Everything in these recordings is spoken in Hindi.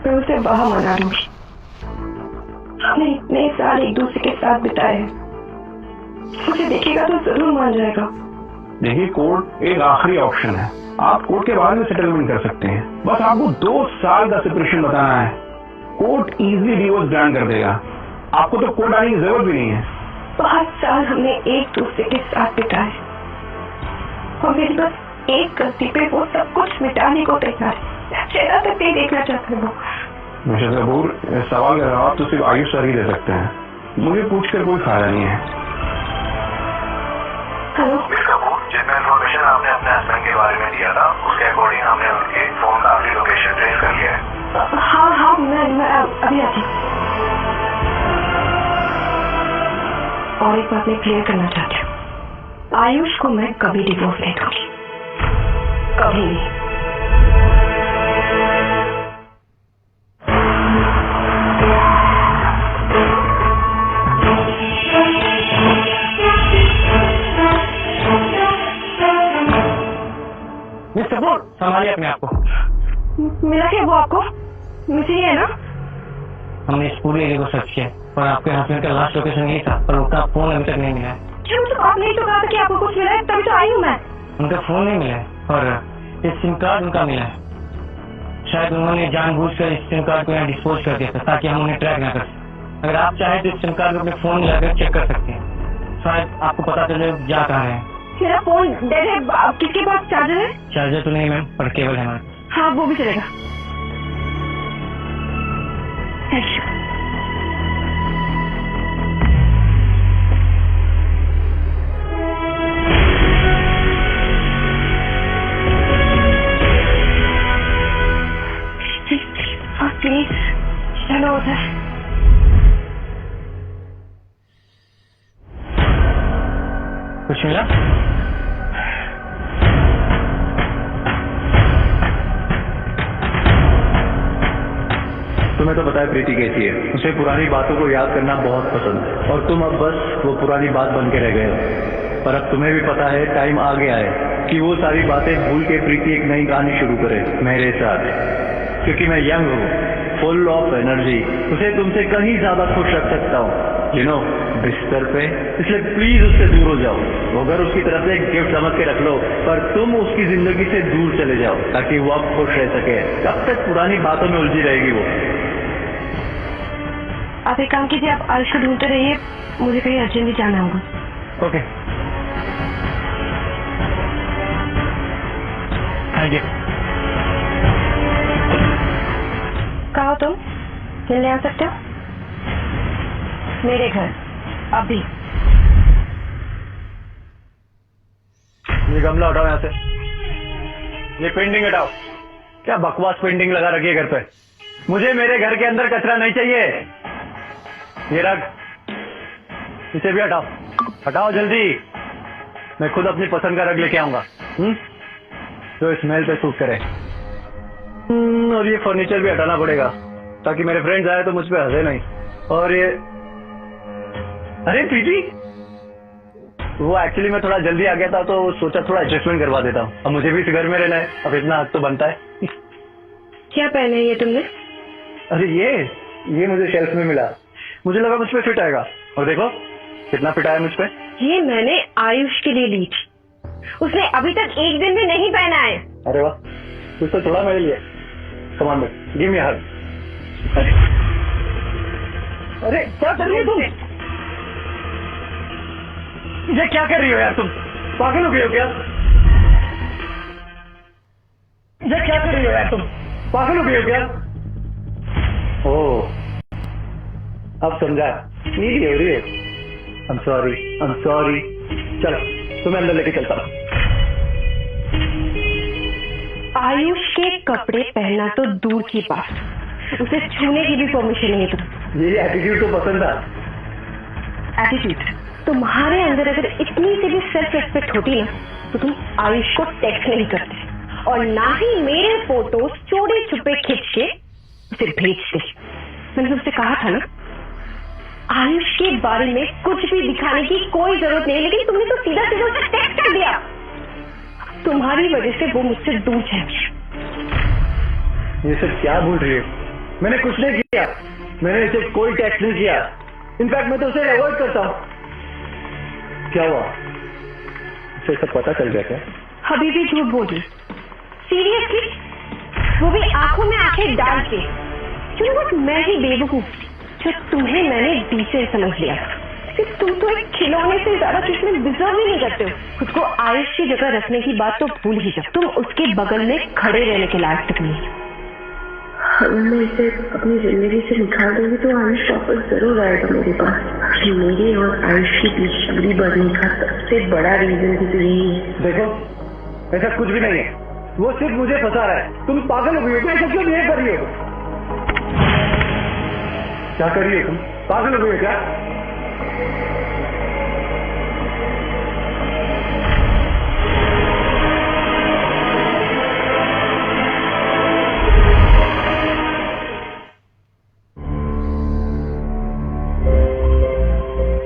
मैं उसे वहां मना लूंगी। हमने इतने साल एक दूसरे के साथ बिताए हैं, मुझे देखेगा तो जरूर मान जाएगा। देखिए, कोर्ट एक आखिरी ऑप्शन है। आप कोर्ट के बाद में सेटलमेंट कर सकते हैं। बस आपको 2 साल का सेपरेशन बताना है, कोर्ट इजीली डिवोर्स ग्रांट कर देगा। आपको तो कोर्ट आने की जरूरत भी नहीं है। 5 साल हमने एक दूसरे के साथ बिताए और मेरी बस एक गलती पे वो सब कुछ मिटाने को तैयार है। चेहरा तक नहीं देखना चाहते वो। मिस्टर कपूर, इस सवाल का जवाब तो सिर्फ आयुष सर ही दे सकते हैं, मुझे पूछकर कोई फायदा नहीं है। हेलो मिस कपूर, जितना इन्फॉर्मेशन आपने अपने हस्बैंड के बारे में दिया था उसके अकॉर्डिंग हमने उनके फोन का आखिरी लोकेशन ट्रेस कर लिया है। हाँ, मैं अभी आती हूँ। और एक बात मैं क्लियर करना चाहती हूँ, आयुष को मैं कभी डिवोर्स नहीं दूंगी, कभी नहीं। मिस्टर कपूर, संभालिए अपने आप को। मिला क्या वो आपको? मुझे है ना, हमने इस पूरे एरिया को सर्च किया और आपके हस्बैंड का लास्ट लोकेशन यही था, पर उनका फोन अभी तक नहीं मिला है। क्यों? तो आपने तो कहा था कि आपको कुछ मिला है, तभी तो आई हूँ मैं। उनका फोन नहीं मिला है और ये सिम कार्ड उनका मिला है। शायद उन्होंने जानबूझकर इस सिम कार्ड को यहाँ डिस्पोज कर दिया था ताकि हम उन्हें ट्रैक न कर सकें। अगर आप चाहें तो इस सिम कार्ड को अपने फोन में लगाकर चेक कर सकते हैं, शायद आपको पता चले जा कहाँ है। मेरा फोन डेड है, किसके पास चार्जर है? चार्जर तो नहीं मैम, पर केबल है हमारे। हाँ, वो भी चलेगा। Thank you. प्लीज चलो उधर। कुछ मिला? तुम्हें तो पता है प्रीति कैसी है, उसे पुरानी बातों को याद करना बहुत पसंद है और तुम अब बस वो पुरानी बात बन के रह गए हो। पर अब तुम्हें भी पता है टाइम आ गया है कि वो सारी बातें भूल के प्रीति एक नई कहानी शुरू करे मेरे साथ, क्योंकि मैं यंग हूँ, फुल ऑफ एनर्जी, उसे तुमसे कहीं ज्यादा खुश रख सकता हूँ, यू नो, बिस्तर पे। इसलिए प्लीज उससे दूर हो जाओ। वो अगर उसकी तरफ से एक गिफ्ट समझ के रख लो, पर तुम उसकी जिंदगी से दूर चले जाओ ताकि वो अब खुश रह सके। कब तक पुरानी बातों में उलझी रहेगी वो? आप एक काम कीजिए, आप आयुष को ढूंढते रहिए, मुझे कहीं अर्जेंटली जाना होगा। ओके, आइए। कहाँ हो तुम? मिलने आ सकते हो मेरे घर अभी। ये गमला हटाओ यहाँ से, ये पेंटिंग हटाओ। क्या बकवास पेंटिंग लगा रखी है घर पे? मुझे मेरे घर के अंदर कचरा नहीं चाहिए। ये रख, इसे भी हटाओ, हटाओ जल्दी। मैं खुद अपनी पसंद का रग लेके आऊंगा, जो स्मेल पे सूट करे। और ये फर्नीचर भी हटाना पड़ेगा ताकि मेरे फ्रेंड्स आए तो मुझ पे हंसे नहीं। और ये, अरे प्रीति, वो एक्चुअली मैं थोड़ा जल्दी आ गया था तो सोचा थोड़ा एडजस्टमेंट करवा देता हूँ। अब मुझे भी इस घर में रहना है, अब इतना हक तो बनता है। क्या पहना है ये तुमने? अरे ये मुझे शेल्फ में मिला, मुझे लगा मुझ पे फिट आएगा, और देखो कितना फिट आया मुझ पे। ये मैंने आयुष के लिए ली थी, उसने अभी तक एक दिन भी नहीं पहना है। अरे वाह, कुछ तो थोड़ा मेरे लिए। कम ऑन, गिव मी अ हग। अरे क्या कर रही हो तुम? ये क्या कर रही हो यार तुम? पागल हो गई हो क्या? ये क्या कर रही हो यार तुम? पागल हो गई हो क्या? ओह, अब समझा, नीली हो रही है। I'm sorry। चलो तुम्हें अंदर लेके चलता हूँ। आयुष के कपड़े पहनना तो दूर की बात, उसे छूने की भी परमिशन नहीं है तुम। ये एटीट्यूड तो पसंद था। एटीट्यूड? तुम्हारे अंदर अगर इतनी सी भी सेल्फ रेस्पेक्ट होती ना तो तुम आयुष को टेक्स्ट नहीं करते और ना ही मेरे फोटोज चोरी छुपे खींच के उसे भेजते। मैंने तुमसे कहा था ना, आयुष के बारे में कुछ भी दिखाने की कोई जरूरत नहीं, लेकिन तुमने तो सीधा सीधा उसे टेक्स्ट कर दिया। तुम्हारी वजह से वो मुझसे दूर है। ये सब क्या बोल रही है? मैंने कुछ नहीं किया, मैंने इसे कोई टेक्स्ट नहीं किया। इनफैक्ट मैं तो उसे अवॉइड करता हूँ। क्या हुआ, उसे सब पता चल गया क्या? अभी भी झूठ बोली? सीरियसली? वो भी आंखों में आंखें डाल के? बस मैं ही बेवकूफ जो तुम्हें मैंने डीसे समझ लिया। तुम तो एक खिलौने से ज्यादा कुछ में डिजर्व ही नहीं करते हो। खुद को आयुष की जगह रखने की बात तो भूल ही जाओ। तुम उसके बगल में खड़े रहने के लायक तक नहीं। मैं इसे अपनी जिंदगी से निकाल दूंगी तो आयुष वापस जरूर आएगा मेरे पास। मेरे और आयुष की बीच दूरी बढ़ने का सबसे बड़ा रीजन भी तो यही है। देखो, ऐसा कुछ भी नहीं है, वो सिर्फ मुझे फंसा रहा है। तुम पागल हो गई हो क्या? ऐसा क्यों बिहेव कर रही हो? क्या कर रही हो तुम? पागल हो गई हो क्या?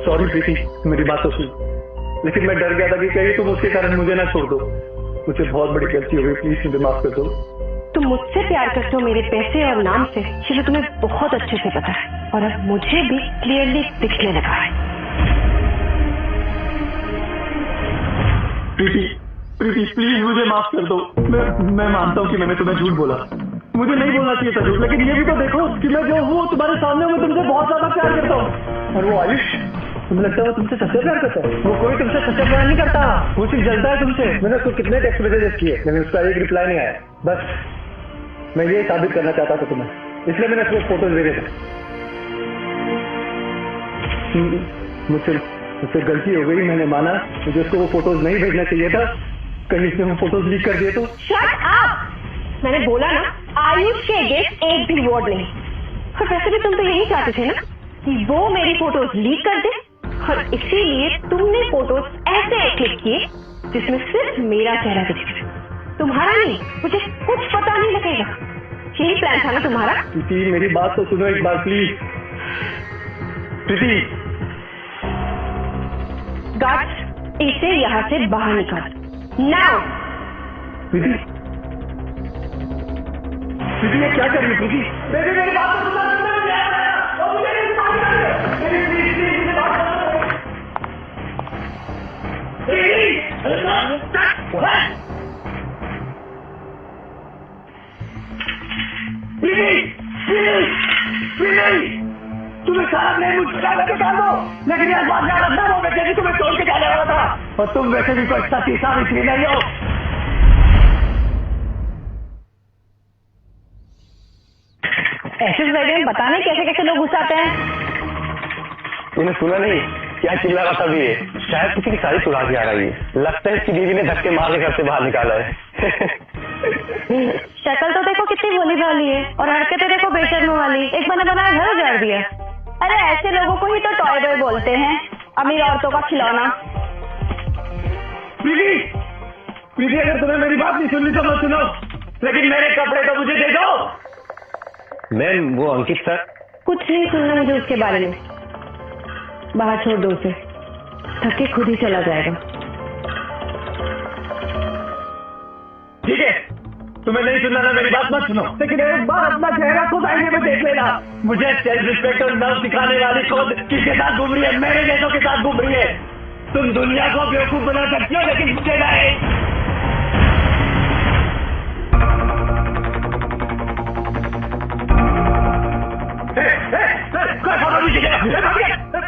सॉरी प्रीति, मेरी बात तो सुन। लेकिन मैं डर गया था कि कहीं तुम उसके कारण मुझे ना छोड़ दो। मुझे बहुत बड़ी गलती हो गई, प्लीज मुझे माफ कर दो। तुम मुझसे प्यार करते हो मेरे पैसे और नाम से, ये तुम्हें बहुत अच्छे से पता है और अब मुझे भी क्लियरली दिखने लगा है। प्रीति प्लीज मुझे माफ कर दो। मैं मानता हूँ कि मैंने तुम्हें झूठ बोला, मुझे नहीं बोलना चाहिए था झूठ। लेकिन ये भी तो देखो कि मैं जो हूँ तुम्हारे सामने मैं तुमसे बहुत ज्यादा प्यार करता हूँ। और वो आयुष, तुम्हें लगता है वो तुमसे सच्चा प्यार करता है? वो कोई तुमसे सच्चा प्यार नहीं करता, वो सिर्फ जलता है तुमसे। मैंने उसको कितने टेक्स्ट मैसेजेस किए, लेकिन उसका एक रिप्लाई नहीं आया। बस मैं ये साबित करना चाहता था तुम्हें, इसलिए मैंने उसको फोटोज भेजे थे। मुझसे गलती हो गई, मैंने माना। मुझे उसको वो फोटोज नहीं भेजना चाहिए था। कहीं इसने वो फोटोज लीक कर दिए तो? Shut up! मैंने बोला ना, आयुष के अगेंस्ट एक भी वर्ड नहीं। और वैसे भी तुम तो यही चाहते थे ना कि वो मेरी फोटोज लीक कर दे, और इसीलिए तुमने फोटोज ऐसे क्लिक किए जिसमें सिर्फ मेरा चेहरा दिखे। तुम्हारा नहीं, मुझे कुछ पता नहीं लगेगा। यही प्लान था ना तुम्हारा? प्रीति मेरी बात तो सुनो एक बार प्लीज। प्रीति, गार्ड्स, इसे यहाँ से बाहर निकाल नाउ। प्रीति ये क्या कर रही है? प्रीति मेरी बात तो सुनो। तुम्हें सारा ब्लेम मुझ पर डाल दो, लेकिन यार बात याद रखना, वो वैसे तुम्हें तोड़ के जाने वाला था और तुम वैसे भी कोई अच्छा तीसरा भी नहीं हो। ऐसे सोसाइटी में पता नहीं कैसे कैसे लोग घुस आते हैं। तूने सुना नहीं क्या चिल्ला रहा था? भी शायद किसी की सारी सुना के आ रही है। लगता है इसकी बीवी ने धक्के मार के घर से बाहर निकाला है। शक्ल तो देखो कितनी भोली भाली है और हरकतें देखो बेशर्म वाली। एक बना बनाया घर उजाड़ दिया। अरे ऐसे लोगों को ही तो टॉय बॉय बोलते हैं, अमीर औरतों का खिलौना। प्रीति अगर तुम्हें मेरी बात नहीं सुननी तो मत सुनो, लेकिन मेरे कपड़े तो मुझे दे दो। मैम वो अंकित सर। कुछ नहीं सुनना मुझे उसके बारे में, बाहर छोड़ दो उसे, थक के खुद ही चला जाएगा। ठीक है, तुम्हें नहीं सुनना ना मेरी बात मत सुनो, लेकिन एक बार अपना चेहरा खुद आईने में देख लेना। मुझे सेल्फ रिस्पेक्ट और लव सिखाने वाली खुद किसके साथ घूम रही है? मेरे जैसों के साथ घूम रही है। तुम दुनिया को बेवकूफ बना सकती हो लेकिन मुझे नहीं।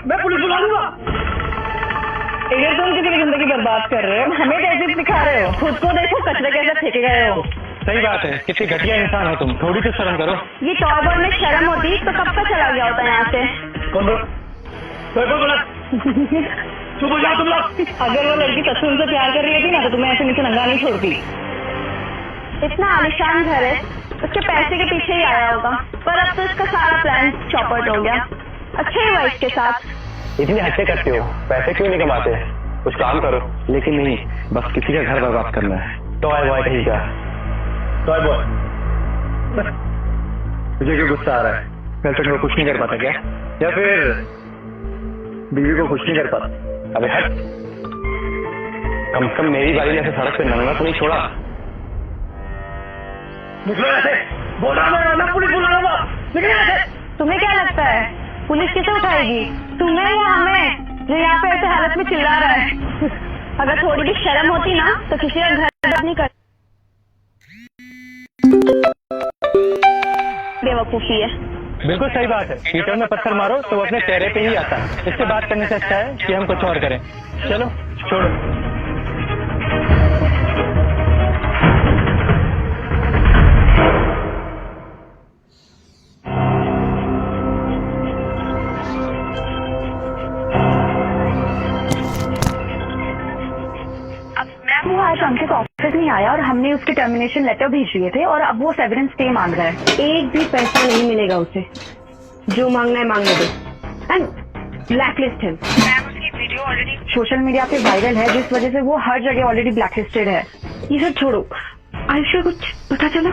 मैं पुलिस बुला लूंगा। इधर तुम किसी की जिंदगी बर्बाद कर रहे हो, हमें कैसे दिखा रहे हो? खुद को देखो, कचरे कैसे फेंके गए हो। सही बात है, कितनी घटिया इंसान हो तुम, थोड़ी तो शर्म करो। ये टॉय बॉय में शर्म होती तो कब तक चला गया होता यहाँ से। कौन बोला? चुप हो जाओ तुम लोग। अगर वो लड़की सच में उनसे प्यार कर रही थी ना तो तुम्हें ऐसे नीचे नंगा नहीं छोड़ती। इतना आलिशान घर है, उसके पैसे के पीछे ही आया होगा, पर अब तो इसका सारा प्लान चौपट हो गया। अच्छे ही वाइफ के साथ इतनी हत्या करते हो, पैसे क्यों नहीं कमाते? कुछ काम करो। लेकिन नहीं, बस किसी का घर बर्बाद करना है। टॉय बॉय कहीं का टॉय बॉय। मुझे क्यों गुस्सा आ रहा है? गर्लफ्रेंड को खुश नहीं कर पाता क्या? या फिर बीवी को खुश नहीं कर पाता? अबे हट, कम से कम मेरी बारी ने ऐसे सड़क पे नंगा तो नहीं छोड़ा। निकलो ऐसे, बोल रहा मैं पुलिस बुलाऊंगा। तुम्हें क्या लगता है पुलिस किसे उठाएगी, तुम्हें या हमें जो यहाँ पे ऐसे हालत में चिल्ला रहा है? अगर थोड़ी भी शर्म होती ना तो किसी का घर नहीं कर। बेवकूफी है। बिल्कुल सही बात है, हीटर में पत्थर मारो तो वो अपने चेहरे पे ही आता है। इससे बात करने से अच्छा है कि हम कुछ और करें। चलो छोड़ो। वो आज अंकित ऑफिस नहीं आया और हमने उसके टर्मिनेशन लेटर भेज दिए थे और अब वो सेवरेंस पे मांग रहा है। एक भी पैसा नहीं मिलेगा उसे, जो मांगना है मांगने दो एंड ब्लैकलिस्ट है। मैम उसकी वीडियो ऑलरेडी सोशल मीडिया पे वायरल है जिस वजह से वो हर जगह ऑलरेडी ब्लैकलिस्टेड है। ये सब छोड़ो, आयुष को कुछ पता चला?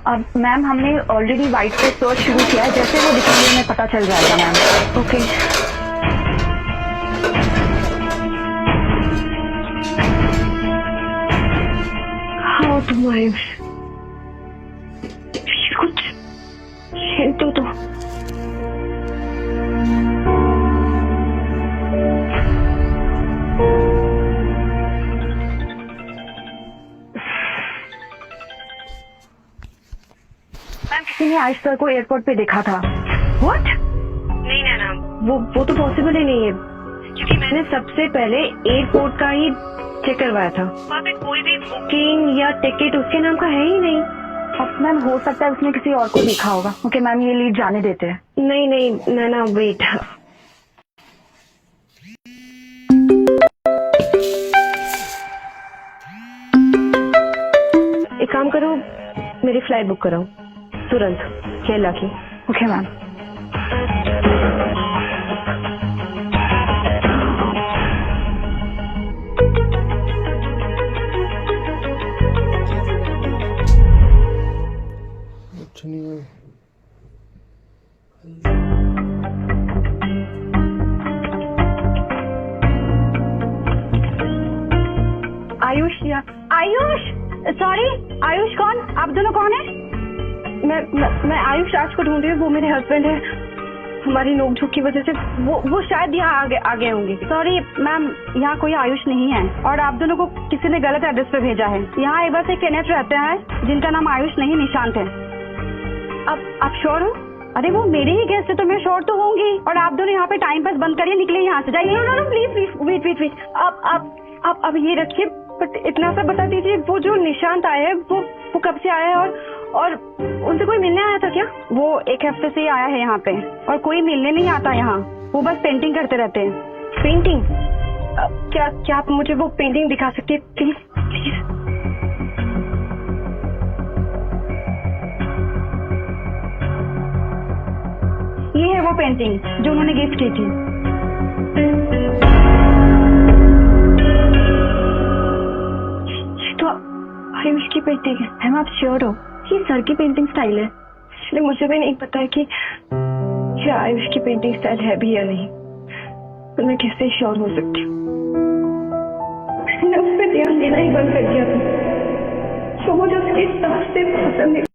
अब मैम हमने ऑलरेडी वाइट पे सर्च शुरू किया है, जैसे वो दिखेंगे हमें पता चल जाएगा मैम। ओके तुम आयुष कुछ हिंट दो तो। किसी ने आयुष सर को एयरपोर्ट पे देखा था। व्हाट? नहीं ना वो तो पॉसिबल ही नहीं है, क्योंकि मैंने सबसे पहले एयरपोर्ट का ही चेक करवाया था। वहाँ पे कोई भी बुकिंग या टिकट उसके नाम का है ही नहीं। अब मैम हो सकता है उसने किसी और को देखा होगा। ओके मैम ये लीड जाने देते हैं। नहीं नैना वेट, एक काम करो मेरी फ्लाइट बुक कराओ तुरंत केरला की। Okay ma'am. Ayush sorry Ayush कौन? आप दोनों कौन है? मैं आयुष राज को ढूंढ रही हूँ, वो मेरे हस्बैंड है। हमारी नोकझोंक की वजह से वो शायद यहाँ आ गए होंगे। सॉरी मैम यहाँ कोई आयुष नहीं है और आप दोनों को किसी ने गलत एड्रेस पे भेजा है। यहाँ एक बस एक कैनेट रहते हैं जिनका नाम आयुष नहीं निशांत है। अब आप श्योर हो? अरे वो मेरे ही गेस्ट है तो मैं श्योर तो होंगी। और आप दोनों यहाँ पे टाइम पास बंद करिए, निकले यहाँ से जाइए। No please wait. अब ये रखिए, बट इतना सा बता दीजिए वो जो निशांत आया है वो कब से आया है और उनसे कोई मिलने आया था क्या? वो एक हफ्ते से ही आया है यहाँ पे और कोई मिलने नहीं आता यहाँ, वो बस पेंटिंग करते रहते हैं। पेंटिंग? क्या आप मुझे वो पेंटिंग दिखा सकती है प्लीज? ये है वो पेंटिंग जो उन्होंने गिफ्ट की थी। आयुष की पेंटिंग है। मैम आप श्योर हो? ये सर की पेंटिंग स्टाइल है। इसलिए मुझे भी नहीं पता है कि ये आयुष की पेंटिंग स्टाइल है भी या नहीं, तो मैं कैसे श्योर हो सकती हूँ? मैंने उस पर ध्यान देना ही बंद कर दिया था, तो मुझे उसकी हिसाब से पसंद नहीं।